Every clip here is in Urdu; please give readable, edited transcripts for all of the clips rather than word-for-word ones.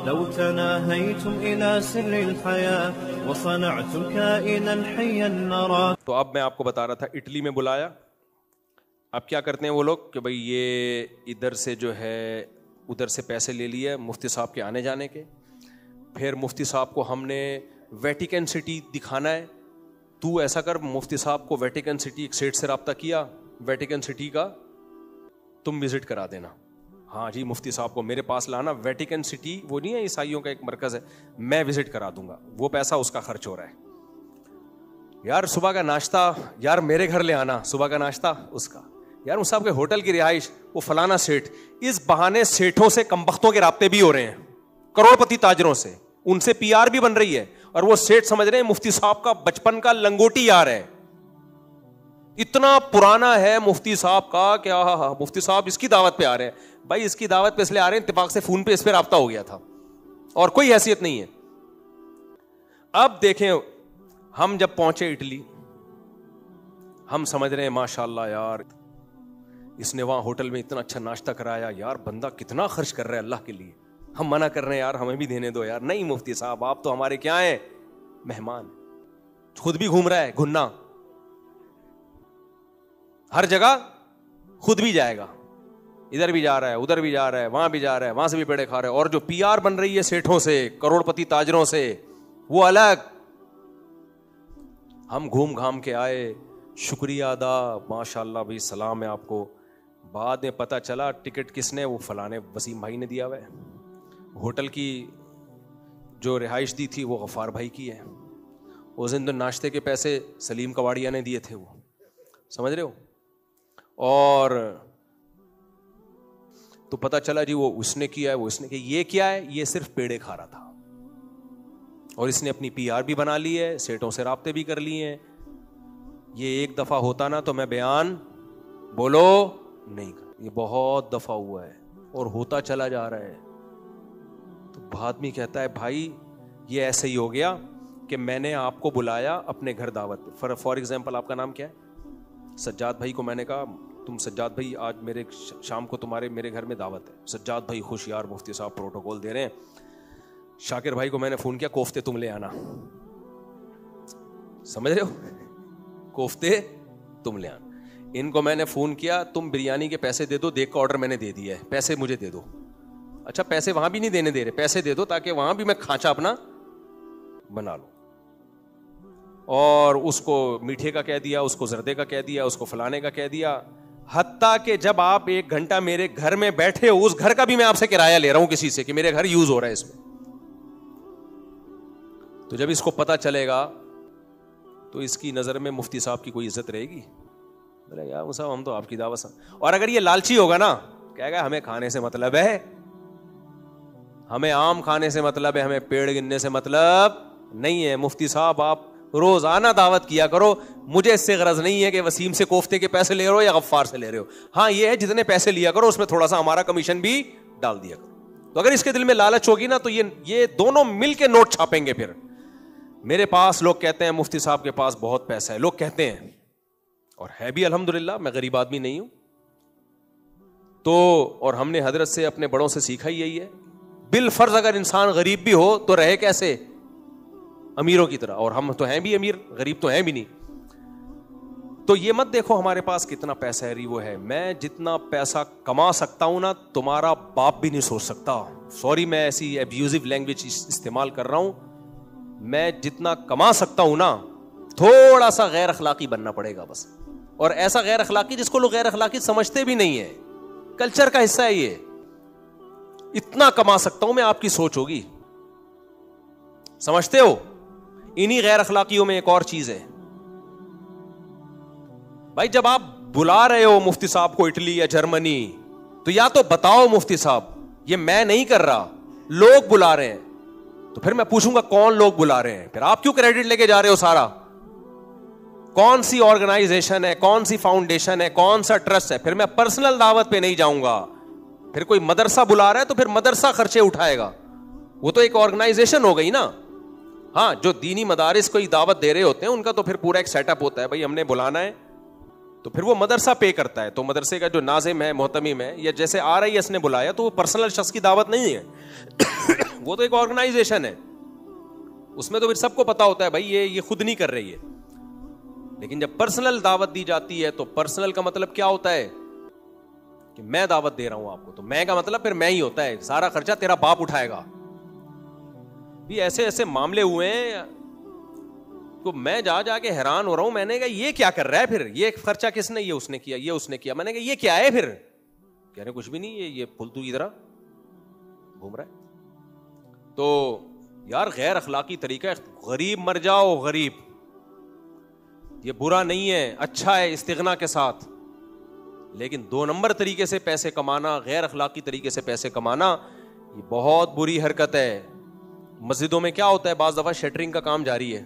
لو تناهيتم إلى سر الحياة وصنعتم كائنا حيا نرى. تو اب میں آپ کو بتا رہا تھا اٹلی میں بلایا. اب کیا کرتے ہیں وہ لوگ کہ بھئی یہ ادھر سے جو ہے ادھر سے پیسے لے لیے مفتی صاحب کے آنے جانے کے. پھر مفتی صاحب کو ہم نے ویٹیکن سٹی دکھانا ہے. تو ایسا کر, مفتی صاحب کو ویٹیکن سٹی ایک سیٹ سے رابطہ کیا, ویٹیکن سٹی کا تم وزٹ کرا دینا. ہاں جی مفتی صاحب کو میرے پاس لانا, ویٹیکن سٹی وہ نہیں ہے عیسائیوں کا ایک مرکز ہے, میں وزٹ کرا دوں گا. وہ پیسہ اس کا خرچ ہو رہا ہے. یار صبح کا ناشتہ یار میرے گھر لے آنا, صبح کا ناشتہ اس کا. یار صاحب کے ہوٹل کی رہائش وہ فلانا سیٹ. اس بہانے سیٹوں سے کمبختوں کے رابطے بھی ہو رہے ہیں, کروڑ پتی تاجروں سے, ان سے پی آر بھی بن رہی ہے. اور وہ سیٹ سمجھ رہے ہیں مفتی صاحب کا بچپن کا لنگوٹی یار ہے, اتنا پرانا ہے مفتی صاحب کا کیا. مفتی صاحب اس کی دعوت پہ آ رہے ہیں. بھائی اس کی دعوت پہ اس لیے آ رہے ہیں اتفاق سے فون پہ اس پہ رابطہ ہو گیا تھا اور کوئی حیثیت نہیں ہے. اب دیکھیں ہم جب پہنچے اٹلی, ہم سمجھ رہے ہیں ماشاء اللہ یار اس نے وہاں ہوٹل میں اتنا اچھا ناشتہ کرایا, یار بندہ کتنا خرچ کر رہا ہے اللہ کے لیے. ہم منع کر رہے ہیں یار ہمیں بھی دینے دو یار. نہیں مفتی صاحب آپ تو ہمارے کیا ہیں مہمان, خود بھی گھوم رہا ہے گھننا ہر جگہ, خود بھی جائے گا, ادھر بھی جا رہا ہے ادھر بھی جا رہا ہے وہاں بھی جا رہا ہے, وہاں سے بھی پیڑے کھا رہا ہے. اور جو پی آر بن رہی ہے سیٹھوں سے کروڑ پتی تاجروں سے وہ الگ. ہم گھوم گھام کے آئے, شکریہ ادا, ماشاء اللہ بھائی سلام ہے آپ کو. بعد میں پتہ چلا ٹکٹ کس نے, وہ فلانے وسیم بھائی نے دیا ہوا ہے. ہوٹل کی جو رہائش دی تھی وہ غفار بھائی کی ہے. اس دن ناشتے کے پیسے سلیم کواڑیا نے دیے تھے, وہ سمجھ رہے ہو. اور تو پتہ چلا جی وہ اس نے کیا ہے, وہ اس نے کیا. یہ کیا ہے, یہ صرف پیڑے کھا رہا تھا اور اس نے اپنی پی آر بھی بنا لی ہے, سیٹوں سے رابطے بھی کر لیے ہیں. یہ ایک دفعہ ہوتا نا تو میں بیان بولو نہیں کر, یہ بہت دفعہ ہوا ہے اور ہوتا چلا جا رہا ہے. تو آدمی کہتا ہے بھائی یہ ایسے ہی ہو گیا کہ میں نے آپ کو بلایا اپنے گھر دعوت پہ. فار ایگزامپل آپ کا نام کیا ہے؟ سجاد بھائی کو میں نے کہا تم سجاد بھائی آج میرے شام کو تمہارے میرے گھر میں دعوت ہے. سجاد بھائی خوش, یار مفتی صاحب پروٹوکول دے رہے ہیں. شاکر بھائی کو میں نے فون کیا کوفتے تم لے آنا, سمجھ رہے ہو, کوفتے تم لے آنا. ان کو میں نے فون کیا تم بریانی کے پیسے دے دو, دیکھ کا آرڈر میں نے دے دیا ہے, پیسے مجھے دے دو. اچھا پیسے وہاں بھی نہیں دینے دے رہے, پیسے دے دو تاکہ وہاں بھی میں کھانچا اپنا بنا لوں. اور اس کو میٹھے کا کہہ دیا, اس کو زردے کا کہہ دیا, اس کو فلانے کا کہہ دیا. حتیٰ کہ جب آپ 1 گھنٹہ میرے گھر میں بیٹھے ہو, اس گھر کا بھی میں آپ سے کرایہ لے رہا ہوں کسی سے کہ میرے گھر یوز ہو رہا ہے اس میں. تو جب اس کو پتہ چلے گا تو اس کی نظر میں مفتی صاحب کی کوئی عزت رہے گی؟ یار صاحب ہم تو آپ کی دعوت. اور اگر یہ لالچی ہوگا نا, کہے گا ہمیں کھانے سے مطلب ہے, ہمیں آم کھانے سے مطلب ہے, ہمیں پیڑ گننے سے مطلب نہیں ہے. مفتی صاحب آپ روزانہ دعوت کیا کرو, مجھے اس سے غرض نہیں ہے کہ وسیم سے کوفتے کے پیسے لے رہے ہو یا غفار سے لے رہے ہو. ہاں یہ ہے جتنے پیسے لیا کرو اس میں تھوڑا سا ہمارا کمیشن بھی ڈال دیا کرو. تو اگر اس کے دل میں لالچ ہوگی نا تو یہ دونوں مل کے نوٹ چھاپیں گے. پھر میرے پاس لوگ کہتے ہیں مفتی صاحب کے پاس بہت پیسہ ہے, لوگ کہتے ہیں, اور ہے بھی الحمدللہ, میں غریب آدمی نہیں ہوں. تو اور ہم نے حضرت سے اپنے بڑوں سے سیکھا ہی یہی ہے, بالفرض اگر انسان غریب بھی ہو تو رہے کیسے, امیروں کی طرح. اور ہم تو ہیں بھی امیر, غریب تو ہیں بھی نہیں. تو یہ مت دیکھو ہمارے پاس کتنا پیسہ ہے, وہ ہے. میں جتنا پیسہ کما سکتا ہوں نا تمہارا باپ بھی نہیں سوچ سکتا. سوری میں ایسی ایبیوزو لینگویج استعمال کر رہا ہوں. میں جتنا کما سکتا ہوں نا, تھوڑا سا غیر اخلاقی بننا پڑے گا بس. اور ایسا غیر اخلاقی جس کو لوگ غیر اخلاقی سمجھتے بھی نہیں ہے, کلچر کا حصہ ہے یہ. اتنا کما سکتا ہوں میں, آپ کی سوچ ہوگی, سمجھتے ہو. انہی غیر اخلاقیوں میں ایک اور چیز ہے بھائی, جب آپ بلا رہے ہو مفتی صاحب کو اٹلی یا جرمنی, تو یا تو بتاؤ مفتی صاحب یہ میں نہیں کر رہا, لوگ بلا رہے ہیں. تو پھر میں پوچھوں گا کون لوگ بلا رہے ہیں, پھر آپ کیوں کریڈٹ لے کے جا رہے ہو سارا. کون سی آرگنائزیشن ہے, کون سی فاؤنڈیشن ہے, کون سا ٹرسٹ ہے. پھر میں پرسنل دعوت پہ نہیں جاؤں گا. پھر کوئی مدرسہ بلا رہا ہے تو پھر مدرسہ خرچے اٹھائے گا, وہ تو ایک آرگنائزیشن ہو گئی نا. ہاں جو دینی مدارس کو دعوت دے رہے ہوتے ہیں ان کا تو پھر پورا ایک سیٹ اپ ہوتا ہے, بھائی ہم نے بلانا ہے تو پھر وہ مدرسہ پے کرتا ہے. تو مدرسے کا جو ناظم ہے, محتمم ہے, یا جیسے RIS نے بلایا تو وہ پرسنل شخص کی دعوت نہیں ہے, وہ تو ایک آرگنائزیشن ہے, اس میں تو پھر سب کو پتا ہوتا ہے بھائی یہ خود نہیں کر رہی ہے. لیکن جب پرسنل دعوت دی جاتی ہے تو پرسنل کا مطلب کیا ہوتا ہے کہ میں دعوت دے رہا ہوں آپ کو, تو میں کا مطلب پھر میں ہی ہوتا ہے, سارا خرچہ تیرا باپ اٹھائے گا. بھی ایسے ایسے معاملے ہوئے ہیں تو میں جا کے حیران ہو رہا ہوں. میں نے کہا یہ کیا کر رہا ہے پھر, یہ خرچہ کس نے, یہ اس نے کیا, یہ اس نے کیا. میں نے کہا یہ کیا ہے پھر, کہہ رہے کچھ بھی نہیں, یہ پھلتو کی طرح گھوم رہا ہے. تو یار غیر اخلاقی طریقہ ہے. غریب مر جاؤ غریب, یہ برا نہیں ہے, اچھا ہے استغنا کے ساتھ. لیکن 2 نمبر طریقے سے پیسے کمانا, غیر اخلاقی طریقے سے پیسے کمانا, یہ بہت بری حرکت ہے. مسجدوں میں کیا ہوتا ہے, بعض دفعہ شٹرنگ کا کام جاری ہے,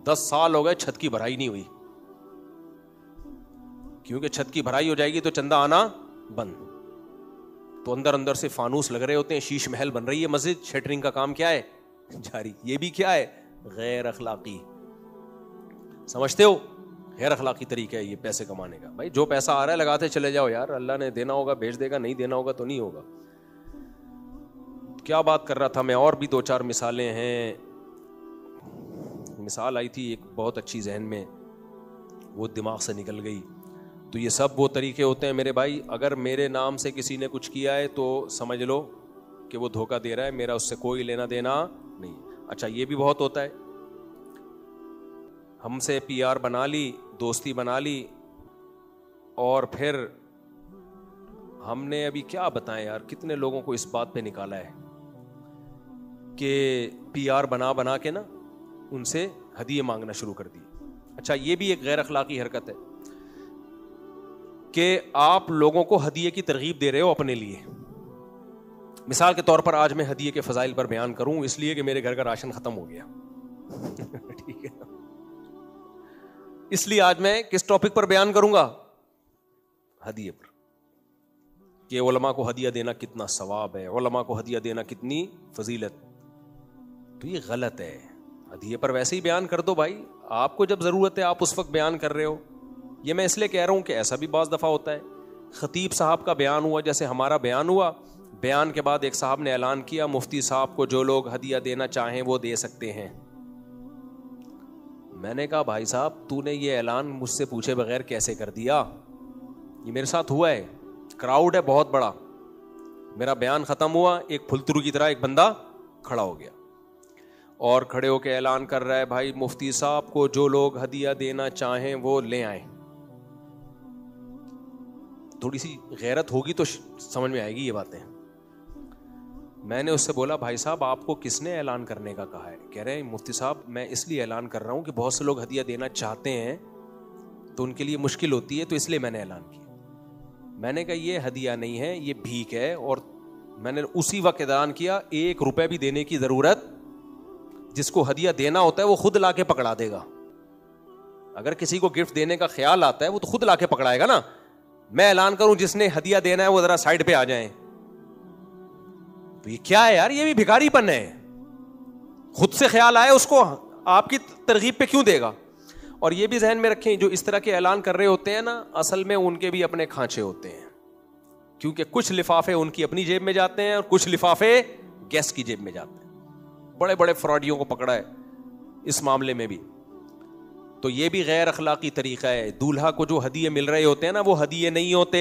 10 سال ہو گئے چھت کی بھرائی نہیں ہوئی, کیونکہ چھت کی بھرائی ہو جائے گی تو چندہ آنا بند. تو اندر سے فانوس لگ رہے ہوتے ہیں, شیش محل بن رہی ہے مسجد, شٹرنگ کا کام کیا ہے جاری. یہ بھی کیا ہے, غیر اخلاقی. سمجھتے ہو, غیر اخلاقی طریقہ ہے یہ پیسے کمانے کا. بھائی جو پیسہ آ رہا ہے لگاتے چلے جاؤ یار, اللہ نے دینا ہوگا بھیج دے گا, نہیں دینا ہوگا تو نہیں ہوگا. کیا بات کر رہا تھا میں, اور بھی 2-4 مثالیں ہیں. مثال آئی تھی ایک بہت اچھی ذہن میں, وہ دماغ سے نکل گئی. تو یہ سب وہ طریقے ہوتے ہیں میرے بھائی, اگر میرے نام سے کسی نے کچھ کیا ہے تو سمجھ لو کہ وہ دھوکہ دے رہا ہے, میرا اس سے کوئی لینا دینا نہیں. اچھا یہ بھی بہت ہوتا ہے, ہم سے پی آر بنا لی, دوستی بنا لی, اور پھر ہم نے ابھی کیا بتائیں یار, کتنے لوگوں کو اس بات پہ نکالا ہے کہ پی آر بنا کے نا ان سے ہدیے مانگنا شروع کر دی. اچھا یہ بھی ایک غیر اخلاقی حرکت ہے کہ آپ لوگوں کو ہدیے کی ترغیب دے رہے ہو اپنے لیے. مثال کے طور پر آج میں ہدیے کے فضائل پر بیان کروں, اس لیے کہ میرے گھر کا راشن ختم ہو گیا. ٹھیک ہے, اس لیے آج میں کس ٹاپک پر بیان کروں گا, ہدیے پر, کہ علماء کو ہدیہ دینا کتنا ثواب ہے, علماء کو ہدیہ دینا کتنی فضیلت. تو یہ غلط ہے. ہدیے پر ویسے ہی بیان کر دو بھائی, آپ کو جب ضرورت ہے آپ اس وقت بیان کر رہے ہو. یہ میں اس لیے کہہ رہا ہوں کہ ایسا بھی بعض دفعہ ہوتا ہے, خطیب صاحب کا بیان ہوا, جیسے ہمارا بیان ہوا, بیان کے بعد ایک صاحب نے اعلان کیا مفتی صاحب کو جو لوگ ہدیہ دینا چاہیں وہ دے سکتے ہیں. میں نے کہا بھائی صاحب تو نے یہ اعلان مجھ سے پوچھے بغیر کیسے کر دیا, یہ میرے ساتھ ہوا ہے, کراؤڈ ہے بہت بڑا, میرا بیان ختم ہوا, ایک پھلترو کی طرح ایک بندہ کھڑا ہو گیا اور کھڑے ہو کے اعلان کر رہا ہے بھائی مفتی صاحب کو جو لوگ ہدیہ دینا چاہیں وہ لے آئیں. تھوڑی سی غیرت ہوگی تو سمجھ میں آئے گی یہ باتیں. میں نے اس سے بولا بھائی صاحب آپ کو کس نے اعلان کرنے کا کہا ہے؟ کہہ رہے ہیں مفتی صاحب میں اس لیے اعلان کر رہا ہوں کہ بہت سے لوگ ہدیہ دینا چاہتے ہیں تو ان کے لیے مشکل ہوتی ہے, تو اس لیے میں نے اعلان کیا. میں نے کہا یہ ہدیہ نہیں ہے, یہ بھیک ہے. اور میں نے اسی وقت اعلان کیا 1 روپے بھی دینے کی ضرورت, جس کو ہدیہ دینا ہوتا ہے وہ خود لا کے پکڑا دے گا. اگر کسی کو گفٹ دینے کا خیال آتا ہے وہ تو خود لا کے پکڑائے گا نا. میں اعلان کروں جس نے ہدیہ دینا ہے وہ ذرا سائڈ پہ آ جائیں, تو یہ کیا ہے یار, یہ بھی بھکاری پن ہے. خود سے خیال آئے اس کو آپ کی ترغیب پہ کیوں دے گا. اور یہ بھی ذہن میں رکھیں جو اس طرح کے اعلان کر رہے ہوتے ہیں نا, اصل میں ان کے بھی اپنے کھانچے ہوتے ہیں, کیونکہ کچھ لفافے ان کی اپنی جیب میں جاتے ہیں اور کچھ لفافے گیسٹ کی جیب میں جاتے ہیں. بڑے بڑے فراڈیوں کو پکڑا ہے اس معاملے میں بھی. تو یہ بھی غیر اخلاقی طریقہ ہے. دولہا کو جو ہدیے مل رہے ہوتے ہیں نا وہ ہدیے نہیں ہوتے,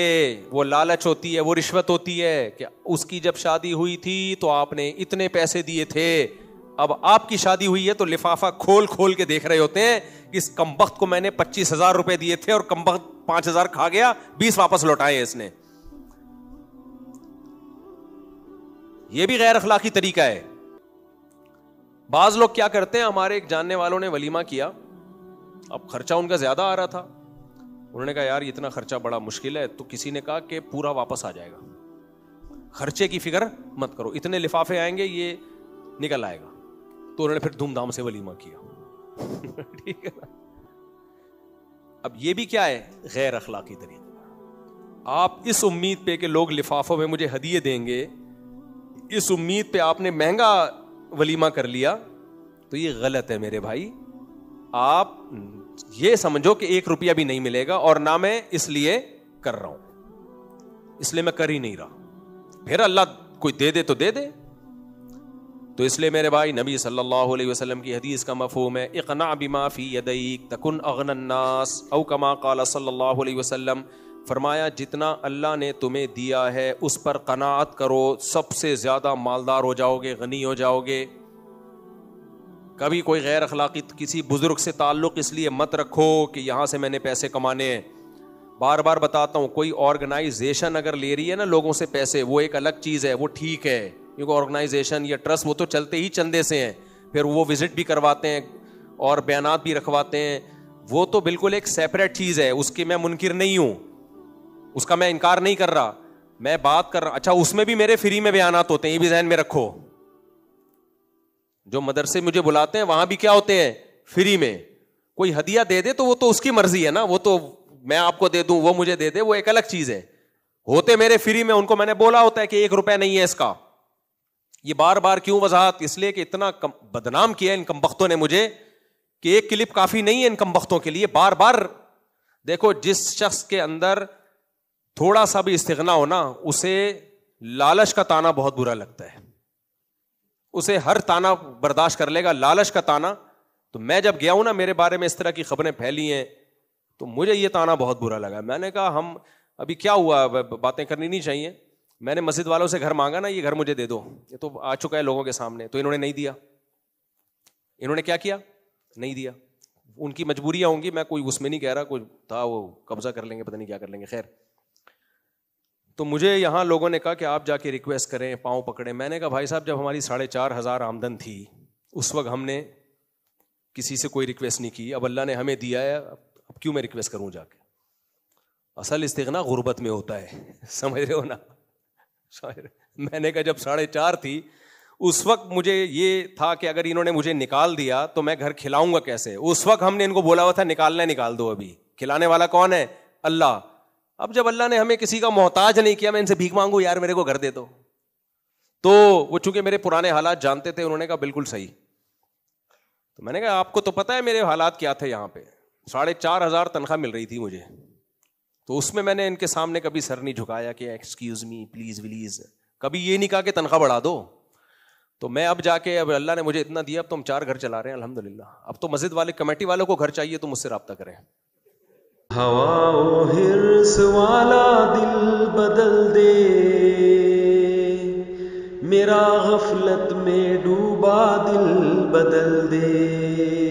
وہ لالچ ہوتی ہے, وہ رشوت ہوتی ہے کہ اس کی جب شادی ہوئی تھی تو آپ نے اتنے پیسے دیے تھے, اب آپ کی شادی ہوئی ہے تو لفافہ کھول کھول کے دیکھ رہے ہوتے ہیں کہ اس کمبخت کو میں نے 25,000 روپے دیے تھے اور کمبخت 5,000 کھا گیا, 20 واپس لوٹائے اس نے. یہ بھی غیر اخلاقی طریقہ ہے. بعض لوگ کیا کرتے ہیں, ہمارے ایک جاننے والوں نے ولیمہ کیا, اب خرچہ ان کا زیادہ آ رہا تھا, انہوں نے کہا یار اتنا خرچہ بڑا مشکل ہے, تو کسی نے کہا کہ پورا واپس آ جائے گا, خرچے کی فکر مت کرو, اتنے لفافے آئیں گے یہ نکل آئے گا. تو انہوں نے پھر دھوم دھام سے ولیمہ کیا. ٹھیک ہے نا. اب یہ بھی کیا ہے, غیر اخلاقی طریقہ. آپ اس امید پہ کہ لوگ لفافوں میں مجھے ہدیے دیں گے, اس امید پہ آپ نے مہنگا ولیمہ کر لیا, تو یہ غلط ہے میرے بھائی. آپ یہ سمجھو کہ 1 روپیہ بھی نہیں ملے گا, اور نہ میں اس لیے کر رہا ہوں, اس لیے میں کر ہی نہیں رہا. پھر اللہ کوئی دے دے تو دے دے, تو اس لیے میرے بھائی نبی صلی اللہ علیہ وسلم کی حدیث کا مفہوم ہے اقنع بما فی یدیک تکن اغنى الناس، او کما قال صلی اللہ علیہ وسلم، فرمایا جتنا اللہ نے تمہیں دیا ہے اس پر قناعت کرو، سب سے زیادہ مالدار ہو جاؤ گے، غنی ہو جاؤ گے. کبھی کوئی غیر اخلاقی کسی بزرگ سے تعلق اس لیے مت رکھو کہ یہاں سے میں نے پیسے کمانے ہیں. بار بار بتاتا ہوں، کوئی آرگنائزیشن اگر لے رہی ہے نا لوگوں سے پیسے، وہ ایک الگ چیز ہے، وہ ٹھیک ہے، کیونکہ آرگنائزیشن یا ٹرسٹ وہ تو چلتے ہی چندے سے ہیں، پھر وہ وزٹ بھی کرواتے ہیں اور بیانات بھی رکھواتے ہیں، وہ تو بالکل ایک سیپریٹ چیز ہے، اس کی میں منکر نہیں ہوں، اس کا میں انکار نہیں کر رہا. میں بات کر رہا، اچھا اس میں بھی میرے فری میں بیانات ہوتے ہیں، یہ بھی ذہن میں رکھو. جو مدرسے مجھے بلاتے ہیں وہاں بھی کیا ہوتے ہیں؟ فری میں. کوئی ہدیہ دے دے تو وہ تو اس کی مرضی ہے نا، وہ تو میں آپ کو دے دوں، وہ مجھے دے دے، وہ ایک الگ چیز ہے. ہوتے میرے فری میں، ان کو میں نے بولا ہوتا ہے کہ 1 روپے نہیں ہے اس کا. یہ بار بار کیوں وضاحت؟ اس لیے کہ اتنا بدنام کیا ان کمبختوں نے مجھے کہ ایک کلپ کافی نہیں ہے ان کمبختوں کے لیے. بار بار دیکھو، جس شخص کے اندر تھوڑا سا بھی استغنا ہونا، اسے لالچ کا تانا بہت برا لگتا ہے، اسے ہر تانا برداشت کر لے گا، لالچ کا تانا. تو میں جب گیا ہوں نا، میرے بارے میں اس طرح کی خبریں پھیلی ہیں تو مجھے یہ تانا بہت برا لگا. میں نے کہا ہم ابھی کیا ہوا، باتیں کرنی نہیں چاہیے. میں نے مسجد والوں سے گھر مانگا نا، یہ گھر مجھے دے دو، یہ تو آ چکا ہے لوگوں کے سامنے، تو انہوں نے نہیں دیا. انہوں نے کیا کیا؟ نہیں دیا. ان کی مجبوریاں ہوں گی، میں کوئی اس میں نہیں کہہ رہا، کوئی تھا وہ قبضہ کر لیں گے، پتہ نہیں کیا کر لیں گے. خیر، تو مجھے یہاں لوگوں نے کہا کہ آپ جا کے ریکویسٹ کریں، پاؤں پکڑیں. میں نے کہا بھائی صاحب، جب ہماری 4,500 آمدن تھی اس وقت ہم نے کسی سے کوئی ریکویسٹ نہیں کی. اب اللہ نے ہمیں دیا ہے، اب کیوں میں ریکویسٹ کروں جا کے؟ اصل استغنا غربت میں ہوتا ہے، سمجھ رہے ہو نا. میں نے کہا جب 4.5 تھی اس وقت مجھے یہ تھا کہ اگر انہوں نے مجھے نکال دیا تو میں گھر کھلاؤں گا کیسے. اس وقت ہم نے ان کو بولا ہوا تھا نکالنا ہے نکال دو، ابھی کھلانے والا کون ہے؟ اللہ. اب جب اللہ نے ہمیں کسی کا محتاج نہیں کیا، میں ان سے بھیک مانگوں یار میرے کو گھر دے دو. تو وہ چونکہ میرے پرانے حالات جانتے تھے، انہوں نے کہا بالکل صحیح. تو میں نے کہا آپ کو تو پتا ہے میرے حالات کیا تھے، یہاں پہ 4,500 تنخواہ مل رہی تھی مجھے. تو اس میں نے ان کے سامنے کبھی سر نہیں جھکایا کہ ایکسکیوز می پلیز ولیز، کبھی یہ نہیں کہا کہ تنخواہ بڑھا دو. تو میں اب جا کے، اب اللہ نے مجھے اتنا دیا، اب تو ہم 4 گھر چلا رہے ہیں الحمدللہ. اب تو مسجد والے کمیٹی والوں کو گھر چاہیے تو مجھ سے رابطہ کریں. ہوا و حرص والا دل بدل دے، میرا غفلت میں ڈوبا دل بدل دے.